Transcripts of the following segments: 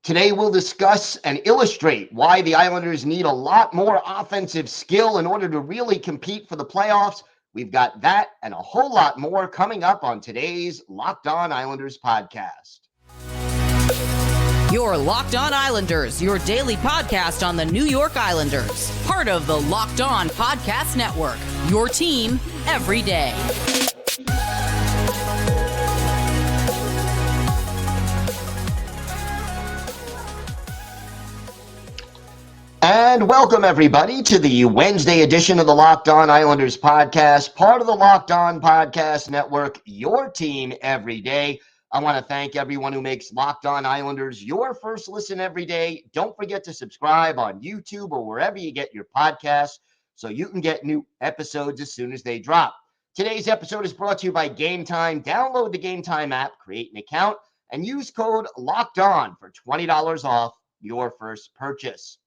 Today, we'll discuss and illustrate why the Islanders need a lot more offensive skill in order to really compete for the playoffs. We've got that and a whole lot more coming up on today's Locked On Islanders podcast. Your Locked On Islanders, your daily podcast on the New York Islanders. Part of the Locked On Podcast Network, your team every day. And welcome, everybody, to the Wednesday edition of the Locked On Islanders podcast, part of the Locked On Podcast Network, your team every day. I want to thank everyone who makes Locked On Islanders your first listen every day. Don't forget to subscribe on YouTube or wherever you get your podcasts so you can get new episodes as soon as they drop. Today's episode is brought to you by Game Time. Download the Game Time app, create an account, and use code Locked On for $20 off your first purchase.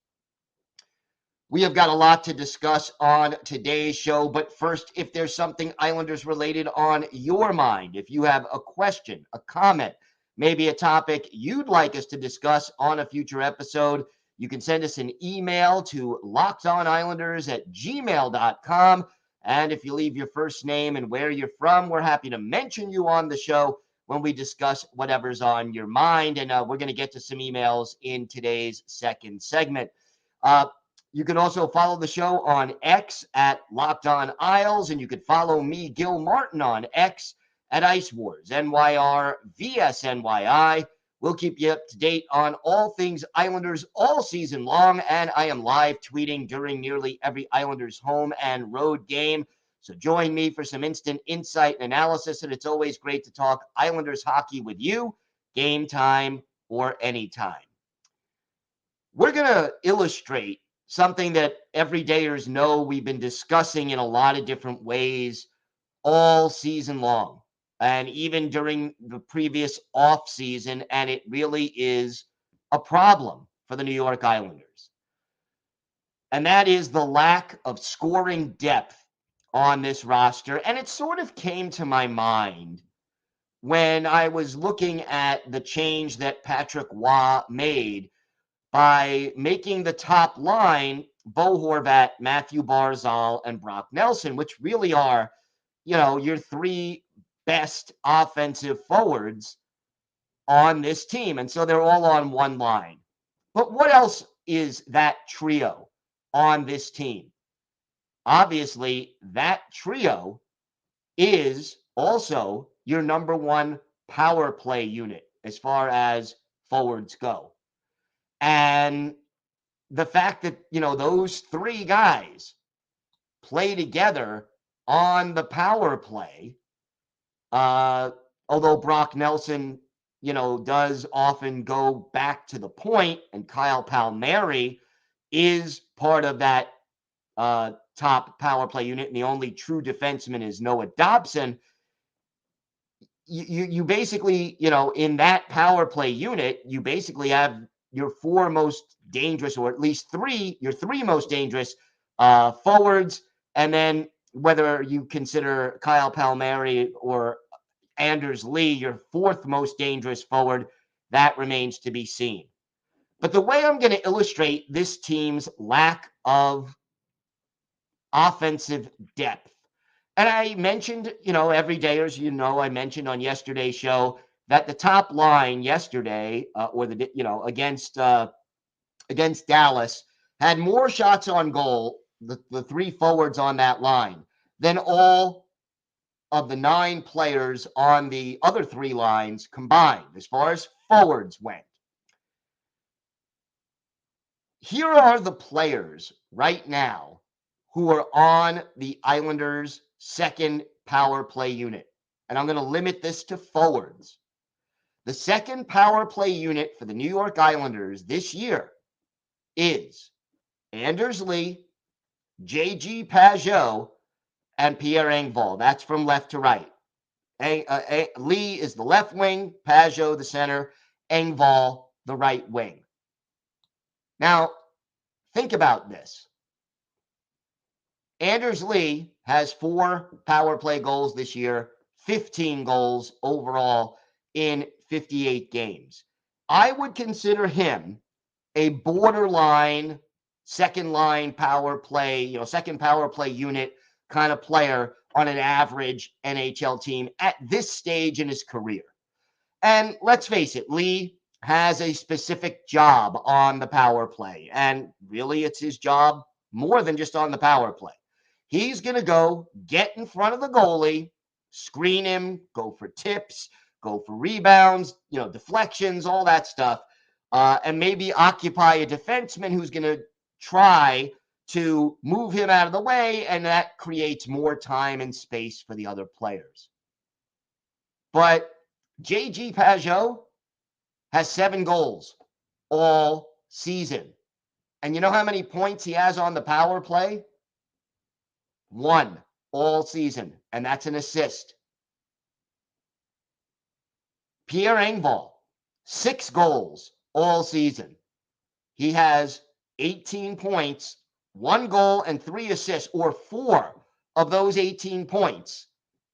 We have got a lot to discuss on today's show, but first, if there's something Islanders related on your mind, if you have a question, a comment, maybe a topic you'd like us to discuss on a future episode, you can send us an email to lockedonislanders@gmail.com. And if you leave your first name and where you're from, we're happy to mention you on the show when we discuss whatever's on your mind. And we're going to get to some emails in today's second segment. You can also follow the show on X at Locked On Isles, and you can follow me, Gil Martin, on X at Ice Wars, NYR, VSNYI. We'll keep you up to date on all things Islanders all season long, and I am live tweeting during nearly every Islanders home and road game. So join me for some instant insight and analysis, and it's always great to talk Islanders hockey with you, game time or anytime. We're going to illustrate something that everydayers know we've been discussing in a lot of different ways all season long, and even during the previous off season, and it really is a problem for the New York Islanders. And that is the lack of scoring depth on this roster. And it sort of came to my mind when I was looking at the change that Patrick Roy made by making the top line Bo Horvat, Mathew Barzal, and Brock Nelson, which really are, your three best offensive forwards on this team. And so they're all on one line. But what else is that trio on this team? Obviously, that trio is also your number one power play unit as far as forwards go. And the fact that, those three guys play together on the power play, although Brock Nelson, does often go back to the point, and Kyle Palmieri is part of that top power play unit, and the only true defenseman is Noah Dobson. You basically, in that power play unit, you basically have your four most dangerous, or at least your three most dangerous forwards. And then whether you consider Kyle Palmieri or Anders Lee your fourth most dangerous forward, that remains to be seen. But the way I'm going to illustrate this team's lack of offensive depth, and I mentioned, everydayers, I mentioned on yesterday's show that the top line yesterday, against Dallas, had more shots on goal, the three forwards on that line, than all of the 9 players on the other 3 lines combined, as far as forwards went. Here are the players right now who are on the Islanders' second power play unit. And I'm going to limit this to forwards. The second power play unit for the New York Islanders this year is Anders Lee, J.G. Pageau, and Pierre Engvall. That's from left to right. Lee is the left wing, Pageau the center, Engvall the right wing. Now, think about this. Anders Lee has 4 power play goals this year, 15 goals overall in 58 games. I would consider him a borderline second line power play, second power play unit kind of player on an average NHL team at this stage in his career. And let's face it, Lee has a specific job on the power play. And really, it's his job more than just on the power play. He's going to go get in front of the goalie, screen him, go for tips, go for rebounds, deflections, all that stuff, and maybe occupy a defenseman who's going to try to move him out of the way, and that creates more time and space for the other players. But J.G. Pageau has 7 goals all season. And you know how many points he has on the power play? 1 all season, and that's an assist. Pierre Engvall, 6 goals all season. He has 18 points, 1 goal, and 3 assists, or 4 of those 18 points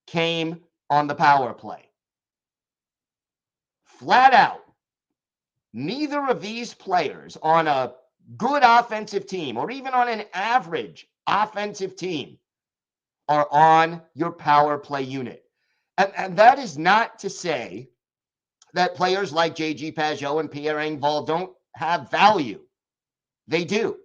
came on the power play. Flat out, neither of these players on a good offensive team or even on an average offensive team are on your power play unit. And that is not to say that players like J.G. Pageau and Pierre Engvall don't have value. They do.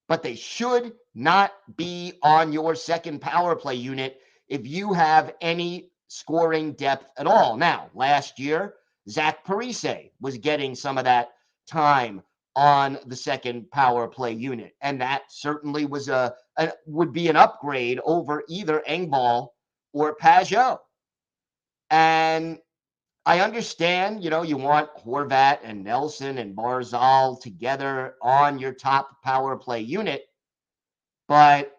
But they should not be on your second power play unit if you have any scoring depth at all. Now, last year, Zach Parise was getting some of that time on the second power play unit, and that certainly was would be an upgrade over either Engvall or Pageau. And I understand, you want Horvat and Nelson and Barzal together on your top power play unit, but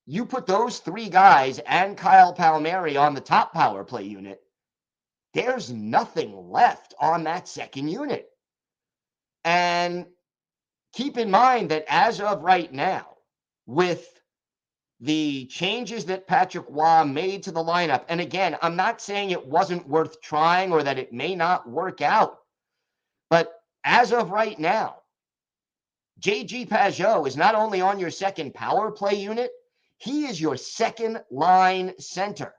you put those 3 guys and Kyle Palmieri on the top power play unit, there's nothing left on that second unit. And keep in mind that as of right now, with the changes that Patrick Roy made to the lineup, and again, I'm not saying it wasn't worth trying or that it may not work out, but as of right now, J.G. Pageau is not only on your second power play unit, he is your second line center.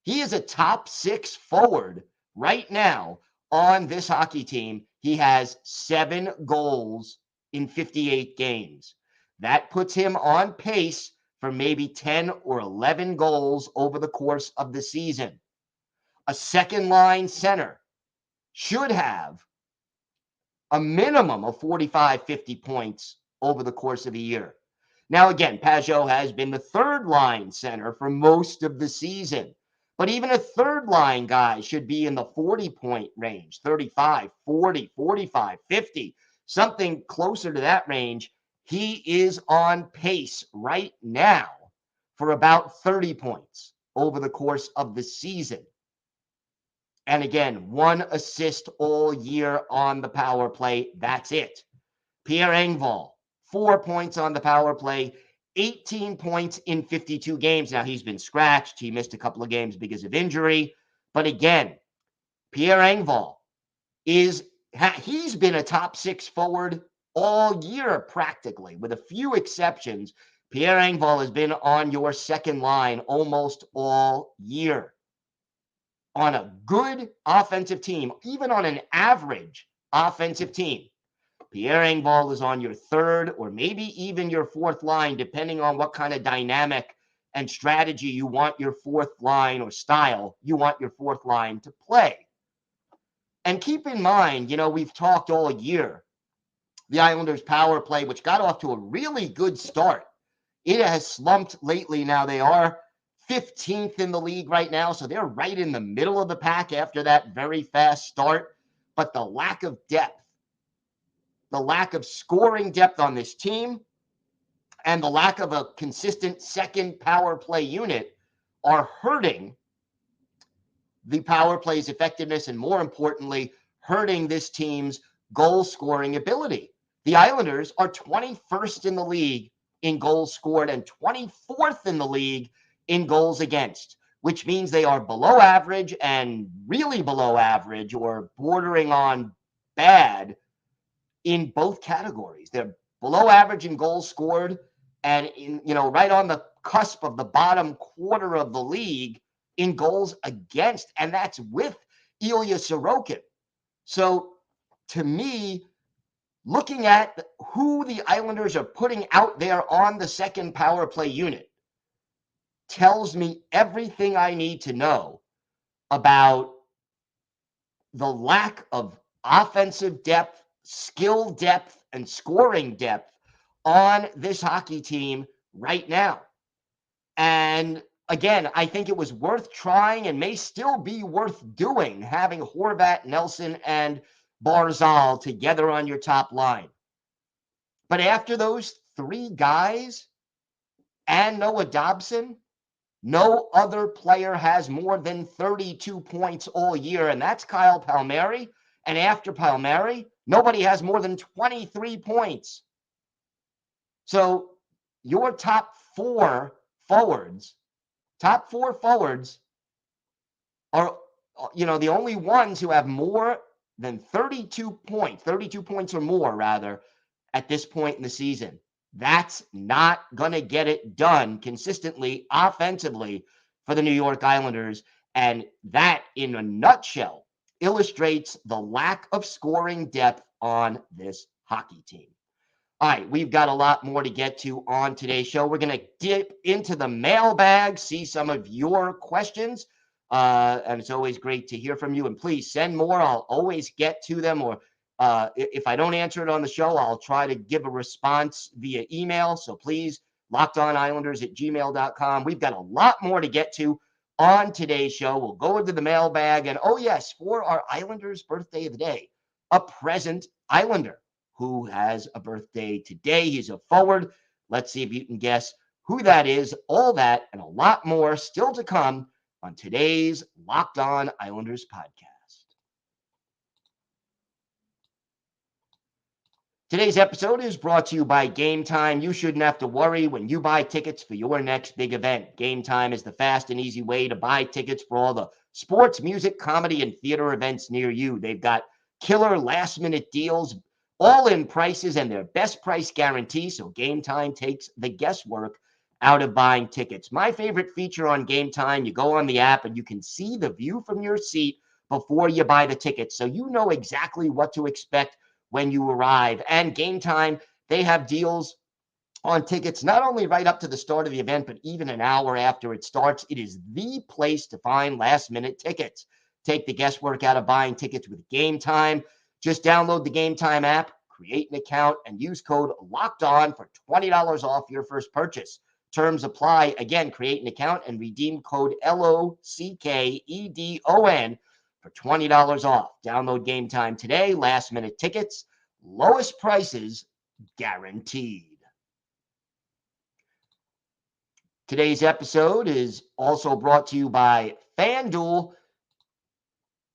He is a top 6 forward right now on this hockey team. He has 7 goals in 58 games. That puts him on pace for maybe 10 or 11 goals over the course of the season. A second line center should have a minimum of 45, 50 points over the course of a year. Now, again, Pageau has been the third line center for most of the season. But even a third line guy should be in the 40-point range, 35, 40, 45, 50, something closer to that range. He is on pace right now for about 30 points over the course of the season. And again, 1 assist all year on the power play. That's it. Pierre Engvall, 4 points on the power play, 18 points in 52 games. Now, he's been scratched. He missed a couple of games because of injury. But again, Pierre Engvall he's been a top 6 forward all year practically, with a few exceptions. Pierre Engvall has been on your second line almost all year. On a good offensive team, even on an average offensive team, Pierre Engvall is on your third or maybe even your fourth line, depending on what kind of dynamic and strategy you want your fourth line or style you want your fourth line to play. And keep in mind, we've talked all year, the Islanders power play, which got off to a really good start, it has slumped lately. Now they are 15th in the league right now, so they're right in the middle of the pack after that very fast start. But the lack of depth, the lack of scoring depth on this team, and the lack of a consistent second power play unit are hurting the power play's effectiveness and, more importantly, hurting this team's goal scoring ability. The Islanders are 21st in the league in goals scored and 24th in the league in goals against. which means they are below average and really below average or bordering on bad in both categories. They're below average in goals scored and right on the cusp of the bottom quarter of the league in goals against, and that's with Ilya Sorokin. So to me, looking at who the Islanders are putting out there on the second power play unit tells me everything I need to know about the lack of offensive depth, skill depth, and scoring depth on this hockey team right now. And again, I think it was worth trying and may still be worth doing, having Horvat, Nelson, and Barzal together on your top line. But after those three guys and Noah Dobson, no other player has more than 32 points all year, and that's Kyle Palmieri. And after Palmieri, nobody has more than 23 points. So your top four forwards are, the only ones who have more than 32 points or more, rather, at this point in the season. That's not going to get it done consistently offensively for the New York Islanders. And that, in a nutshell, illustrates the lack of scoring depth on this hockey team. All right, we've got a lot more to get to on today's show. We're going to dip into the mailbag, see some of your questions. And it's always great to hear from you. And please send more. I'll always get to them. Or if I don't answer it on the show, I'll try to give a response via email. So please, lockedonislanders@gmail.com. We've got a lot more to get to on today's show. We'll go into the mailbag. And oh, yes, for our Islanders birthday of the day, a present Islander who has a birthday today. He's a forward. Let's see if you can guess who that is. All that and a lot more still to come on today's Locked On Islanders podcast. Today's episode is brought to you by Game Time. You shouldn't have to worry when you buy tickets for your next big event. Game Time is the fast and easy way to buy tickets for all the sports, music, comedy, and theater events near you. They've got killer last-minute deals, all-in prices, and their best price guarantee, so Game Time takes the guesswork out of buying tickets. My favorite feature on Game Time, you go on the app and you can see the view from your seat before you buy the tickets, so you know exactly what to expect when you arrive. And Game Time, they have deals on tickets not only right up to the start of the event, but even an hour after it starts. It is the place to find last-minute tickets. Take the guesswork out of buying tickets with Game Time. Just download the Game Time app, create an account, and use code LOCKEDON for $20 off your first purchase. Terms apply. Again, create an account and redeem code LOCKEDON for $20 off. Download Game Time today. Last-minute tickets, lowest prices guaranteed. Today's episode is also brought to you by FanDuel.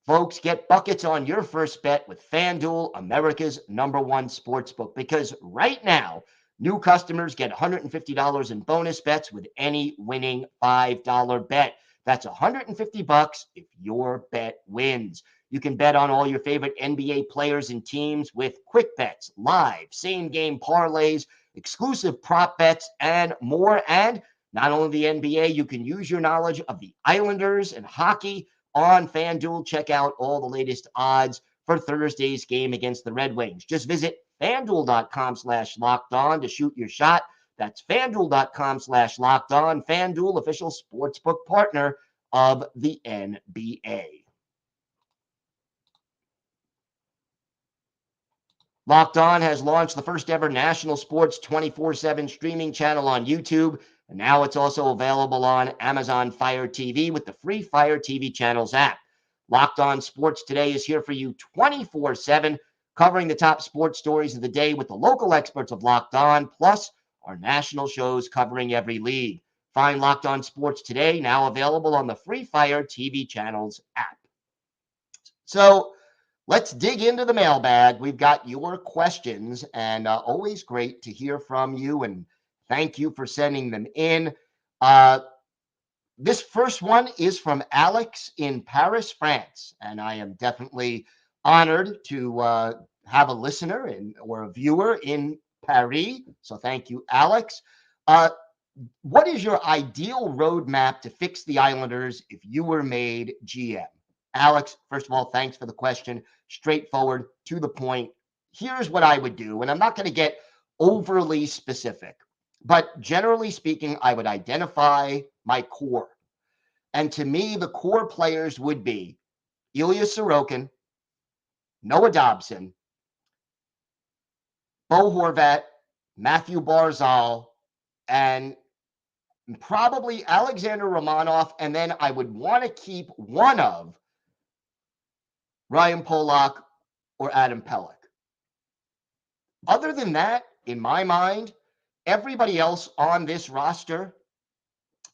Folks, get buckets on your first bet with FanDuel, America's #1 sportsbook, because right now, new customers get $150 in bonus bets with any winning $5 bet. That's $150 if your bet wins. You can bet on all your favorite NBA players and teams with quick bets, live, same-game parlays, exclusive prop bets, and more. And not only the NBA, you can use your knowledge of the Islanders and hockey on FanDuel. Check out all the latest odds for Thursday's game against the Red Wings. Just visit FanDuel.com/lockedon to shoot your shot. That's FanDuel.com/lockedon. FanDuel, official sportsbook partner of the NBA. Locked On has launched the first ever national sports 24/7 streaming channel on YouTube. And now it's also available on Amazon Fire TV with the free Fire TV Channels app. Locked On Sports Today is here for you 24/7, covering the top sports stories of the day with the local experts of Locked On, plus our national shows covering every league. Find Locked On Sports Today, now available on the free Fire TV Channels app. So let's dig into the mailbag. We've got your questions, and always great to hear from you, and thank you for sending them in. This first one is from Alex in Paris, France, and I am definitely honored to have a listener or a viewer in Paris. So thank you, Alex. What is your ideal roadmap to fix the Islanders if you were made GM? Alex, first of all, thanks for the question. Straightforward, to the point. Here's what I would do, and I'm not going to get overly specific, but generally speaking, I would identify my core. And to me, the core players would be Ilya Sorokin, Noah Dobson, Bo Horvat, Mathew Barzal, and probably Alexander Romanov, and then I would want to keep one of Ryan Polak or Adam Pelech. Other than that, in my mind, everybody else on this roster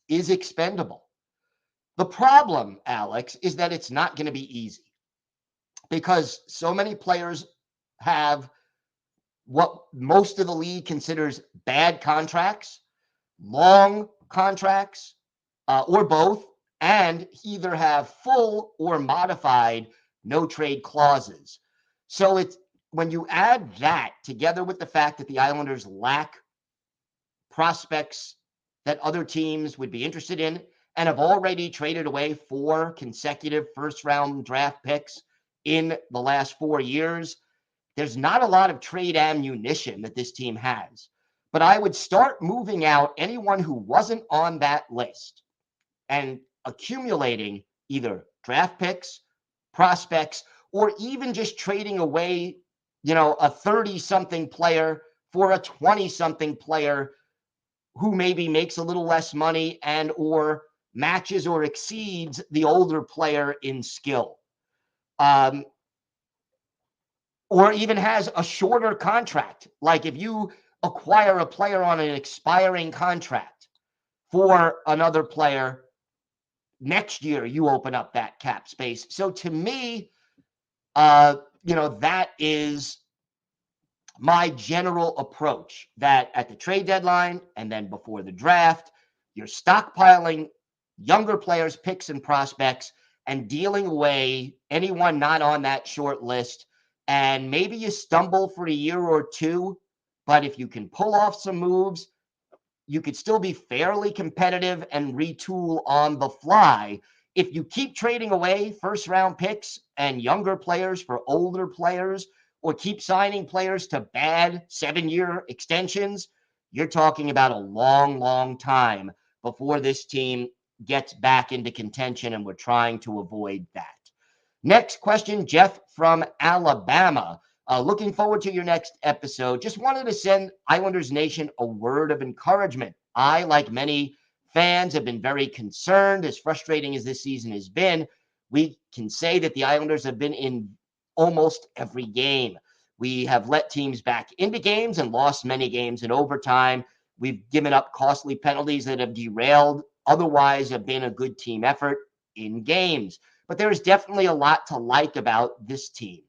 is expendable. The problem, Alex, is that it's not going to be easy because so many players have what most of the league considers bad contracts, long contracts, or both, and either have full or modified no trade clauses. So it's when you add that together with the fact that the Islanders lack prospects that other teams would be interested in and have already traded away 4 consecutive first-round draft picks in the last 4 years, there's not a lot of trade ammunition that this team has. But I would start moving out anyone who wasn't on that list and accumulating either draft picks, prospects, or even just trading away, a 30-something player for a 20-something player who maybe makes a little less money and or matches or exceeds the older player in skill. Or even has a shorter contract. Like if you acquire a player on an expiring contract for another player, next year you open up that cap space. So to me, that is my general approach, that at the trade deadline and then before the draft, you're stockpiling younger players, picks, and prospects and dealing away anyone not on that short list. And maybe you stumble for a year or two, but if you can pull off some moves, you could still be fairly competitive and retool on the fly. If you keep trading away first-round picks and younger players for older players, or keep signing players to bad 7-year extensions, you're talking about a long, long time before this team gets back into contention, and we're trying to avoid that. Next question, Jeff from Alabama. Looking forward to your next episode. Just wanted to send Islanders Nation a word of encouragement. I, like many fans, have been very concerned. As frustrating as this season has been, we can say that the Islanders have been in almost every game. We have let teams back into games and lost many games in overtime. We've given up costly penalties that have derailed otherwise have been a good team effort in games. But there is definitely a lot to like about this team.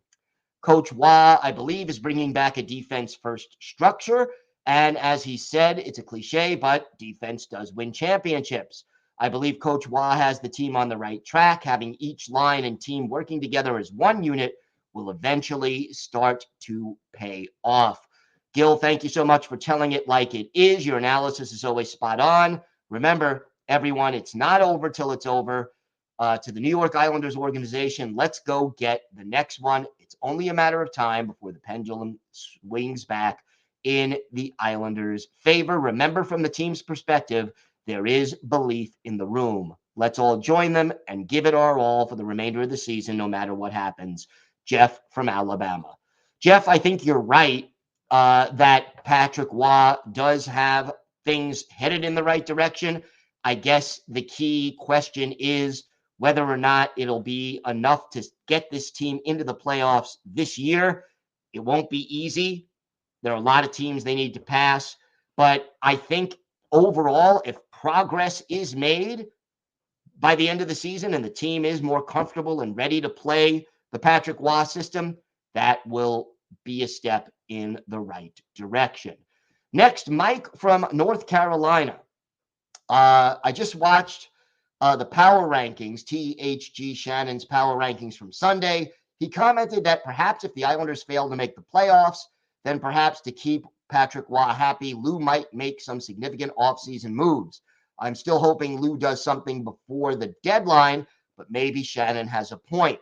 Coach Waugh, I believe, is bringing back a defense-first structure. And as he said, it's a cliche, but defense does win championships. I believe Coach Waugh has the team on the right track. Having each line and team working together as one unit will eventually start to pay off. Gil, thank you so much for telling it like it is. Your analysis is always spot on. Remember, everyone, it's not over till it's over. To the New York Islanders organization, let's go get the next one. It's only a matter of time before the pendulum swings back in the Islanders' favor. Remember, from the team's perspective, there is belief in the room. Let's all join them and give it our all for the remainder of the season, no matter what happens. Jeff from Alabama. Jeff, I think you're right that Patrick Waugh does have things headed in the right direction. I guess the key question is whether or not it'll be enough to get this team into the playoffs this year. It won't be easy. There are a lot of teams they need to pass. But I think overall, if progress is made by the end of the season and the team is more comfortable and ready to play the Patrick Waugh system, that will be a step in the right direction. Next, Mike from North Carolina. I just watched the power rankings, THG Shannon's power rankings from Sunday, he commented that perhaps if the Islanders fail to make the playoffs, then perhaps to keep Patrick Waugh happy, Lou might make some significant offseason moves. I'm still hoping Lou does something before the deadline, but maybe Shannon has a point.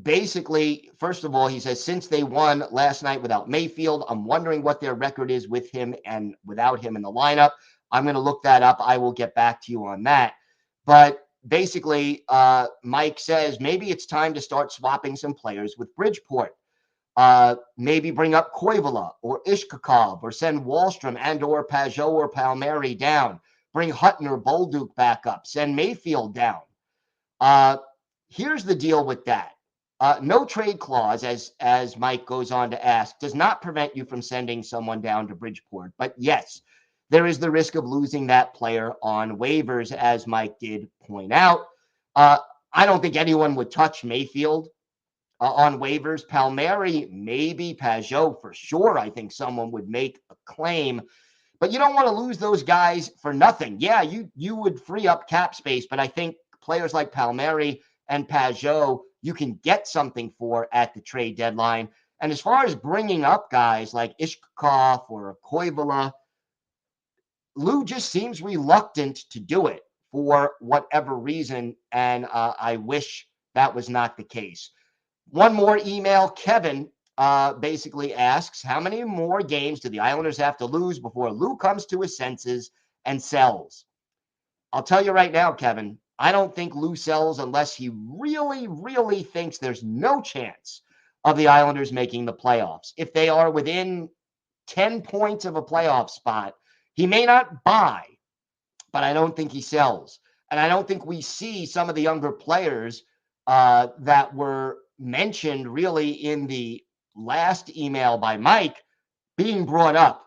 Basically, first of all, he says, since they won last night without Mayfield, I'm wondering what their record is with him and without him in the lineup. I'm going to look that up. I will get back to you on that. But basically, Mike says maybe it's time to start swapping some players with Bridgeport. Maybe bring up Koivula or Ishkakov or send Wallstrom and or Pajot or Palmieri down. Bring Hutton or Bolduc back up. Send Mayfield down. Here's the deal with that. No trade clause, as Mike goes on to ask, does not prevent you from sending someone down to Bridgeport. But yes, there is the risk of losing that player on waivers, as Mike did point out. I don't think anyone would touch Mayfield on waivers. Palmieri, maybe. Pajot, for sure. I think someone would make a claim. But you don't want to lose those guys for nothing. Yeah, you would free up cap space, but I think players like Palmieri and Pajot, you can get something for at the trade deadline. And as far as bringing up guys like Ishkakov or Koivula, Lou just seems reluctant to do it for whatever reason, and I wish that was not the case. One more email. Kevin basically asks, how many more games do the Islanders have to lose before Lou comes to his senses and sells? I'll tell you right now, Kevin, I don't think Lou sells unless he really, really thinks there's no chance of the Islanders making the playoffs. If they are within 10 points of a playoff spot, he may not buy, but I don't think he sells. And I don't think we see some of the younger players that were mentioned really in the last email by Mike being brought up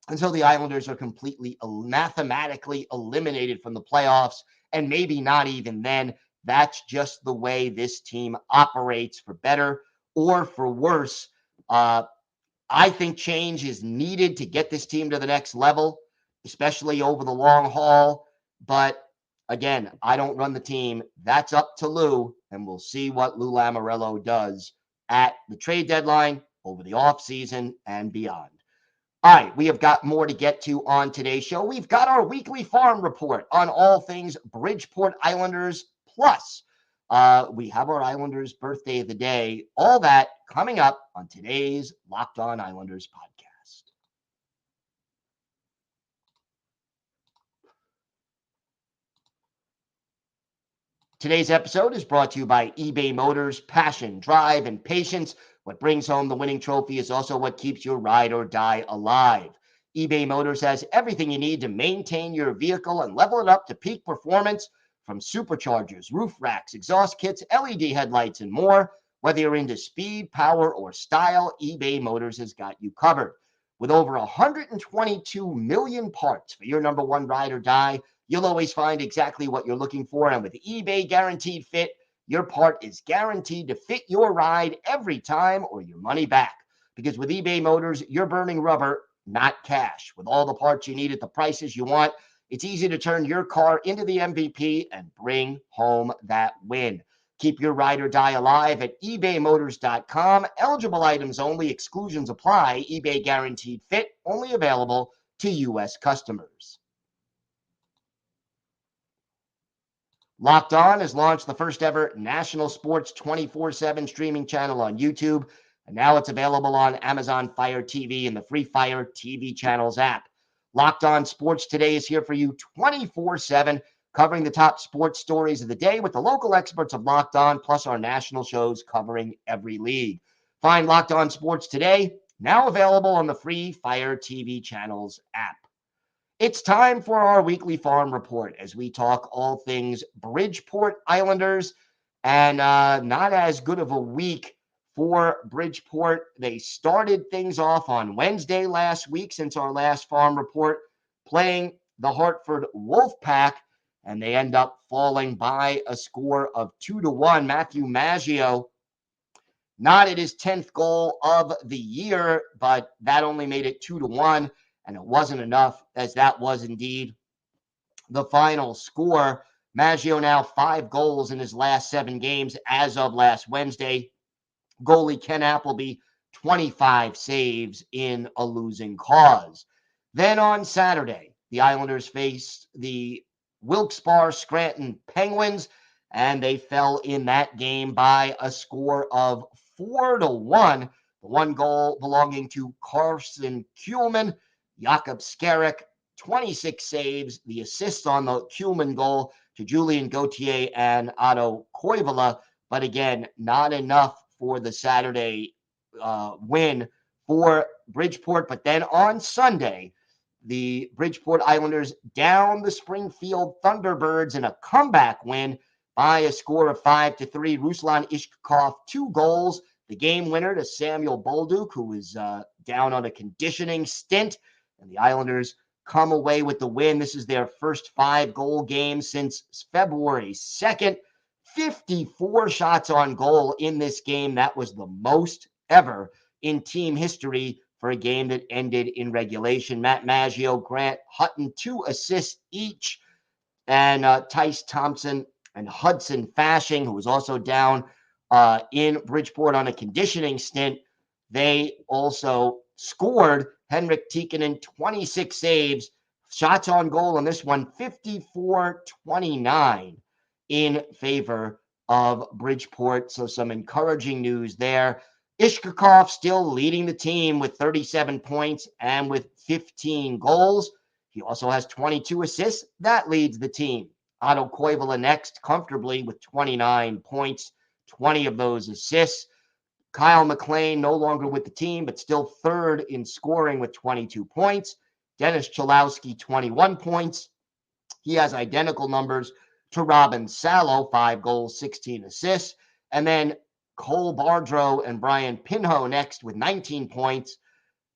until the Islanders are completely mathematically eliminated from the playoffs, and maybe not even then. That's just the way this team operates, for better or for worse. I think change is needed to get this team to the next level, especially over the long haul. But again, I don't run the team. That's up to Lou, and we'll see what Lou Lamoriello does at the trade deadline, over the offseason, and beyond. All right, we have got more to get to on today's show. We've got our weekly farm report on all things Bridgeport Islanders. Plus, we have our Islanders birthday of the day. All that coming up on today's Locked On Islanders podcast. Today's episode is brought to you by eBay Motors. Passion, drive, and patience. What brings home the winning trophy is also what keeps your ride or die alive. eBay Motors has everything you need to maintain your vehicle and level it up to peak performance, from superchargers, roof racks, exhaust kits, LED headlights, and more. Whether you're into speed, power, or style, eBay Motors has got you covered. With over 122 million parts for your number one ride or die, you'll always find exactly what you're looking for. And with eBay Guaranteed Fit, your part is guaranteed to fit your ride every time, or your money back. Because with eBay Motors, you're burning rubber, not cash. With all the parts you need at the prices you want, it's easy to turn your car into the MVP and bring home that win. Keep your ride or die alive at ebaymotors.com. Eligible items only. Exclusions apply. eBay Guaranteed Fit only available to U.S. customers. Locked On has launched the first ever national sports 24/7 streaming channel on YouTube, and now it's available on Amazon Fire TV and the free Fire TV channels app. Locked On Sports Today is here for you 24/7, covering the top sports stories of the day with the local experts of Locked On, plus our national shows covering every league. Find Locked On Sports Today, now available on the free Fire TV channels app. It's time for our weekly farm report as we talk all things Bridgeport Islanders, and not as good of a week for Bridgeport. They started things off on Wednesday last week since our last farm report, playing the Hartford Wolfpack, and they end up falling by a score of 2-1. Matthew Maggio, not at his 10th goal of the year, but that only made it 2-1. And it wasn't enough, as that was indeed the final score. Maggio now 5 goals in his last 7 games as of last Wednesday. Goalie Ken Appleby, 25 saves in a losing cause. Then on Saturday, the Islanders faced the Wilkes-Barre Scranton Penguins, and they fell in that game by a score of 4-1. The one goal belonging to Carson Kuhlman, Jakob Skarek, 26 saves. The assists on the Kuhlman goal to Julien Gauthier and Otto Koivula, but again, not enough for the Saturday win for Bridgeport. But then on Sunday, the Bridgeport Islanders down the Springfield Thunderbirds in a comeback win by a score of 5-3. Ruslan Ishkakov, 2 goals, the game winner to Samuel Bolduc, who was down on a conditioning stint, and the Islanders come away with the win. This is their first 5-goal game since February 2nd. 54 shots on goal in this game. That was the most ever in team history for a game that ended in regulation. Matt Maggio, Grant Hutton, 2 assists each, and Tice Thompson and Hudson Fashing, who was also down in Bridgeport on a conditioning stint, they also scored. Henrik Tikkanen, 26 saves, shots on goal on this one, 54-29 in favor of Bridgeport. So some encouraging news there. Ishkakov still leading the team with 37 points and with 15 goals. He also has 22 assists. That leads the team. Otto Koivula next comfortably with 29 points, 20 of those assists. Kyle McLean no longer with the team, but still third in scoring with 22 points. Dennis Chalowski, 21 points. He has identical numbers to Robin Salo, 5 goals, 16 assists. And then Cole Bardreau and Brian Pinho next with 19 points.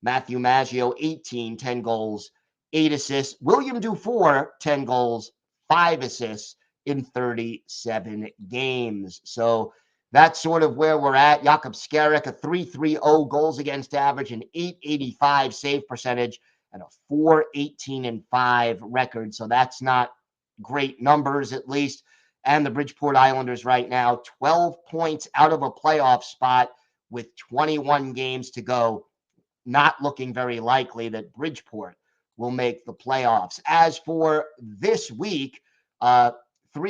Matthew Maggio, 18, 10 goals, 8 assists. William Dufour, 10 goals, 5 assists in 37 games. So that's sort of where we're at. Jakob Skarek, a 3.30 goals against average, an 8.85 save percentage, and a 4.18-5 record. So that's not great numbers, at least. And the Bridgeport Islanders right now, 12 points out of a playoff spot with 21 games to go. Not looking very likely that Bridgeport will make the playoffs. As for this week, 3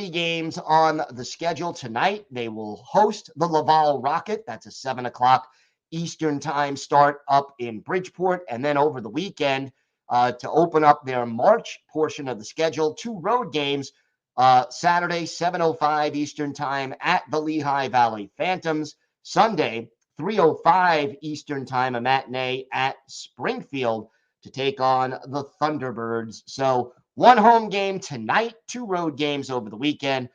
games on the schedule tonight. They will host the Laval Rocket. That's a 7 o'clock Eastern time start up in Bridgeport. And then over the weekend, to open up their March portion of the schedule, 2 road games. Saturday, 7:05 Eastern time at the Lehigh Valley Phantoms. Sunday, 3:05 Eastern time, a matinee at Springfield to take on the Thunderbirds. So 1 home game tonight, 2 road games over the weekend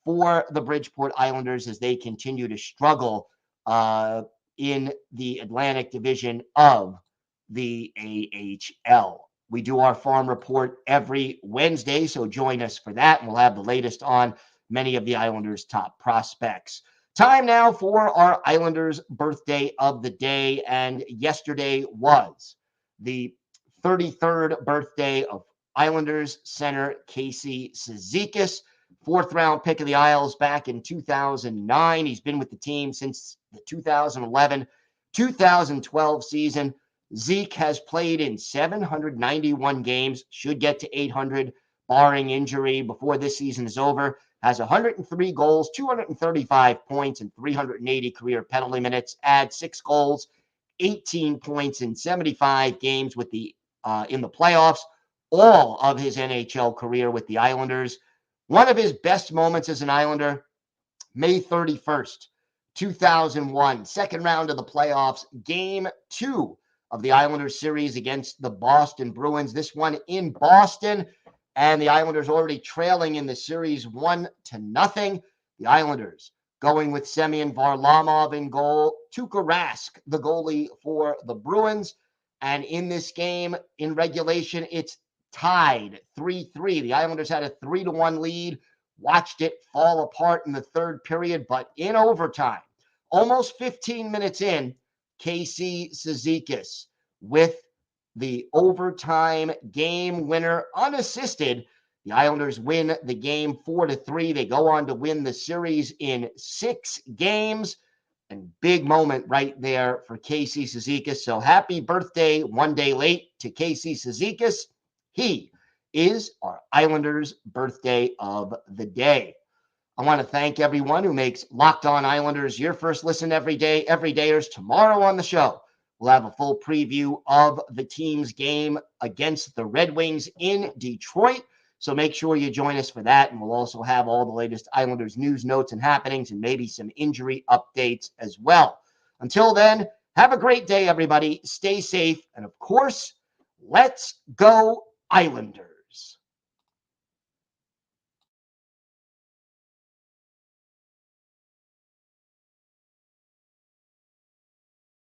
for the Bridgeport Islanders as they continue to struggle in the Atlantic Division of the AHL. We do our farm report every Wednesday, so join us for that. And we'll have the latest on many of the Islanders' top prospects. Time now for our Islanders' birthday of the day. And yesterday was the 33rd birthday of Islanders center Casey Cizikas, 4th-round pick of the Isles back in 2009. He's been with the team since the 2011-2012 season. Zeke has played in 791 games, should get to 800, barring injury before this season is over. Has 103 goals, 235 points, and 380 career penalty minutes. Add 6 goals, 18 points in 75 games with the in the playoffs. All of his NHL career with the Islanders. One of his best moments as an Islander, May 31st, 2001, second round of the playoffs, Game 2 of the Islanders series against the Boston Bruins. This one in Boston, and the Islanders already trailing in the series 1-0. The Islanders going with Semyon Varlamov in goal. Tuukka Rask, the goalie for the Bruins. And in this game, in regulation, it's tied 3-3. The Islanders had a 3-1 lead, watched it fall apart in the 3rd period, but in overtime, almost 15 minutes in, Casey Cizikas with the overtime game winner, unassisted. The Islanders win the game 4-3. They go on to win the series in 6 games. And big moment right there for Casey Cizikas. So happy birthday, one day late, to Casey Cizikas. He is our Islanders birthday of the day. I want to thank everyone who makes Locked On Islanders your first listen every day. Everydayers, tomorrow on the show, we'll have a full preview of the team's game against the Red Wings in Detroit. So make sure you join us for that. And we'll also have all the latest Islanders news, notes, and happenings, and maybe some injury updates as well. Until then, have a great day, everybody. Stay safe. And of course, let's go Islanders.